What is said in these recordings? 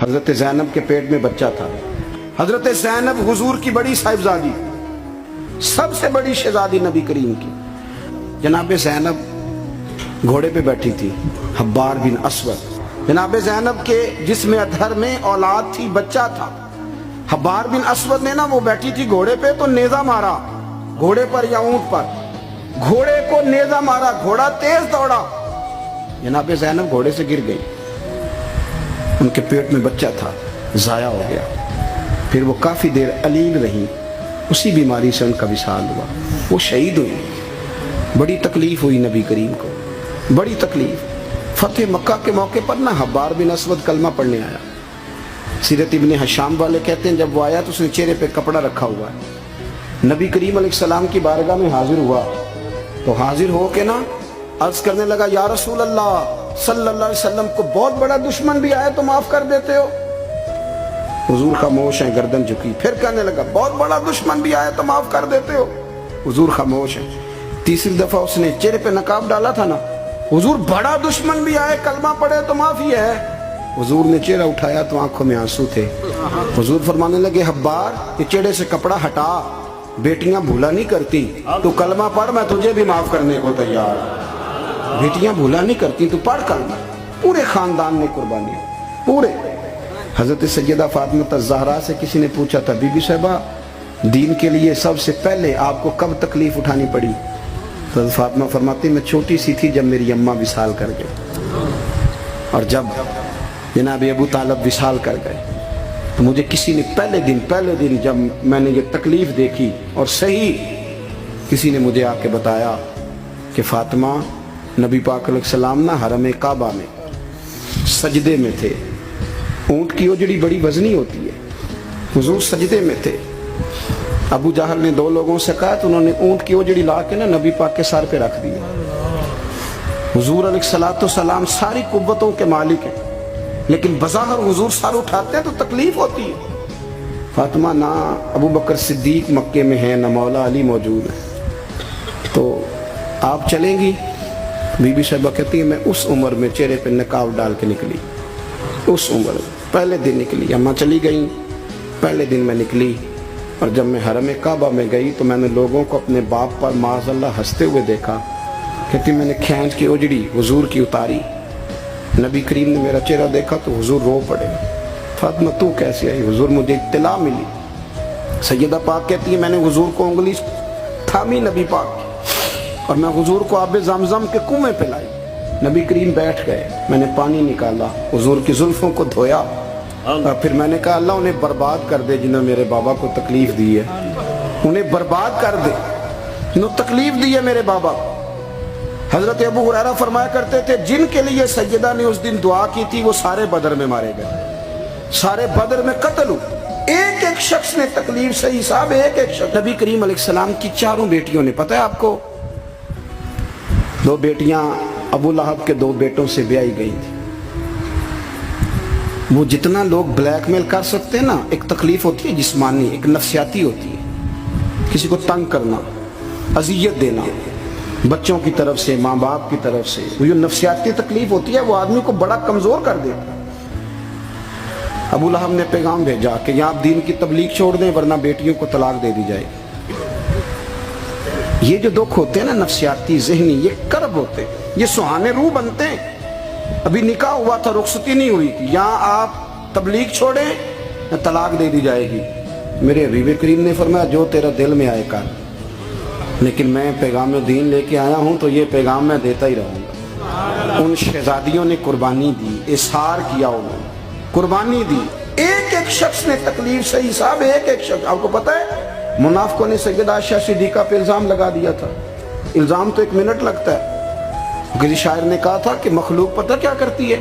حضرت زینب کے پیٹ میں بچہ تھا. حضرت زینب حضور کی بڑی صاحبزادی، سب سے بڑی شہزادی نبی کریم کی. جناب زینب گھوڑے پہ بیٹھی تھی، حبار بن اسود. جناب زینب کے جسم اطہر میں اولاد تھی، بچہ تھا. حبار بن اسود نے وہ بیٹھی تھی گھوڑے پہ تو نیزہ مارا گھوڑے پر یا اونٹ پر، گھوڑے کو نیزہ مارا، گھوڑا تیز دوڑا، جناب زینب گھوڑے سے گر گئی. ان کے پیٹ میں بچہ تھا، ضائع ہو گیا. پھر وہ کافی دیر علیل رہی، اسی بیماری سے ان کا وصال ہوا. وہ شہید ہوئی. بڑی تکلیف ہوئی نبی کریم کو، بڑی تکلیف. فتح مکہ کے موقع پر حبار بن اسود کلمہ پڑھنے آیا. سیرت ابن حشام والے کہتے ہیں جب وہ آیا تو اس نے چہرے پہ کپڑا رکھا ہوا ہے. نبی کریم علیہ السلام کی بارگاہ میں حاضر ہوا تو حاضر ہو کے عرض کرنے لگا یا رسول اللہ صلی اللہ علیہ وسلم کو بہت بڑا دشمن بھی آئے تو معاف کر دیتے ہو. حضور خاموش ہیں، گردن جھکی. پھر کہنے لگا بہت بڑا دشمن بھی آئے تو معاف کر دیتے ہو. حضور خاموش ہیں. تیسری دفعہ اس نے چہرے پہ نقاب ڈالا تھا حضور بڑا دشمن بھی آئے کلمہ پڑھے تو معافی ہے. حضور نے چہرہ اٹھایا تو آنکھوں میں آنسو تھے. حضور فرمانے لگے حبار یہ چہرے سے کپڑا ہٹا، بیٹیاں بھولا نہیں کرتی، تو کلمہ پڑھ میں تجھے بھی معاف کرنے کو تیار. بیٹیاں بھولا نہیں کرتی، تو پڑھ کلمہ. پورے خاندان نے قربانی پورے. حضرت سیدہ فاطمہ الزہرا سے کسی نے پوچھا تھا بی بی صاحبہ دین کے لیے سب سے پہلے آپ کو کب تکلیف اٹھانی پڑی؟ تو حضرت فاطمہ فرماتی میں چھوٹی سی تھی جب میری اماں وصال کر گئے، اور جب جناب ابو طالب وصال کر گئے تو مجھے کسی نے پہلے دن جب میں نے یہ تکلیف دیکھی اور صحیح کسی نے مجھے آ کے بتایا کہ فاطمہ نبی پاک علیہ السلام حرم کعبہ میں سجدے میں تھے. اونٹ کی اوجڑی بڑی وزنی ہوتی ہے، حضور سجدے میں تھے. ابو جہل نے دو لوگوں سے کہا تو انہوں نے اونٹ کی اوجڑی لا کے نبی پاک کے سر پہ رکھ دی. حضور علیہ السلام ساری قوتوں کے مالک ہیں، لیکن بظاہر حضور سر اٹھاتے ہیں تو تکلیف ہوتی ہے. فاطمہ نہ ابو بکر صدیق مکے میں ہیں نہ مولا علی موجود ہے، تو آپ چلیں گی؟ بی بی صاحبہ کہتی ہے میں اس عمر میں چہرے پہ نقاب ڈال کے نکلی، اس عمر پہلے دن نکلی. اماں چلی گئیں، پہلے دن میں نکلی، اور جب میں حرم کعبہ میں گئی تو میں نے لوگوں کو اپنے باپ پر معاذ اللہ ہنستے ہوئے دیکھا. کہتی میں نے کھینچ کے اوجڑی حضور کی اتاری. نبی کریم نے میرا چہرہ دیکھا تو حضور رو پڑے. فاطمہ تو کیسے آئی؟ حضور مجھے اطلاع ملی. سیدہ پاک کہتی ہے میں نے حضور کو انگلی تھامی نبی پاک کی، اور میں حضور کو آب زمزم کے کنویں پہ لائی. نبی کریم بیٹھ گئے، میں نے پانی نکالا، حضور کی زلفوں کو دھویا، اور پھر میں نے کہا اللہ انہیں برباد کر دے جنہوں نے میرے بابا کو تکلیف دی ہے، انہیں برباد کر دے جنہوں تکلیف دی ہے میرے بابا. حضرت ابو ہریرہ فرمایا کرتے تھے جن کے لیے سیدہ نے اس دن دعا کی تھی وہ سارے بدر میں مارے گئے، سارے بدر میں قتل ہوئے. ایک ایک شخص نے تکلیف سے حساب، ایک ایک شخص. نبی کریم علیہ السلام کی چاروں بیٹیوں نے، پتہ ہے آپ کو، دو بیٹیاں ابو لہب کے دو بیٹوں سے بیائی گئی تھی. وہ جتنا لوگ بلیک میل کر سکتے ہیں ایک تکلیف ہوتی ہے جسمانی، ایک نفسیاتی ہوتی ہے، کسی کو تنگ کرنا، اذیت دینا، بچوں کی طرف سے، ماں باپ کی طرف سے. وہ جو نفسیاتی تکلیف ہوتی ہے وہ آدمی کو بڑا کمزور کر دیتا. ابو لہب نے پیغام بھیجا کہ یہاں آپ دین کی تبلیغ چھوڑ دیں ورنہ بیٹیوں کو طلاق دے دی جائے گی. یہ جو دکھ ہوتے ہیں نفسیاتی ذہنی، یہ کرب ہوتے ہیں، یہ سہانے روح بنتے ہیں. ابھی نکاح ہوا تھا، رخصتی نہیں ہوئی تھی، یہاں آپ تبلیغ چھوڑیں طلاق دے دی جائے گی. میرے حبیب کریم نے فرمایا جو تیرا دل میں آئے کر، لیکن میں پیغام دین لے کے آیا ہوں تو یہ پیغام میں دیتا ہی رہوں گا. ان شہزادیوں نے قربانی دی، اظہار کیا، انہوں نے قربانی دی. ایک ایک شخص نے تکلیف سے حساب، ایک ایک شخص. آپ کو پتہ ہے منافقوں نے سیدہ عائشہ صدیقہ پہ الزام لگا دیا تھا. الزام تو 1 منٹ لگتا ہے. کسی شاعر نے کہا تھا کہ مخلوق پتہ کیا کرتی ہے،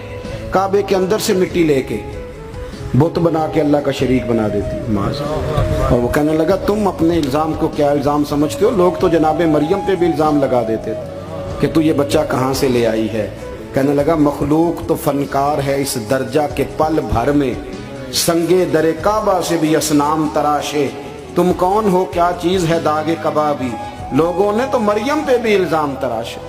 کعبے کے اندر سے مٹی لے کے بت بنا کے اللہ کا شریک بنا دیتی. اور وہ کہنے لگا تم اپنے الزام کو کیا الزام سمجھتے ہو؟ لوگ تو جناب مریم پہ بھی الزام لگا دیتے تھے کہ تو یہ بچہ کہاں سے لے آئی ہے. کہنے لگا مخلوق تو فنکار ہے اس درجہ کے پل بھر میں، سنگے در کعبہ سے بھی اصنام تراشے. تم کون ہو، کیا چیز ہے داغ کبابی، لوگوں نے تو مریم پہ بھی الزام تراشے.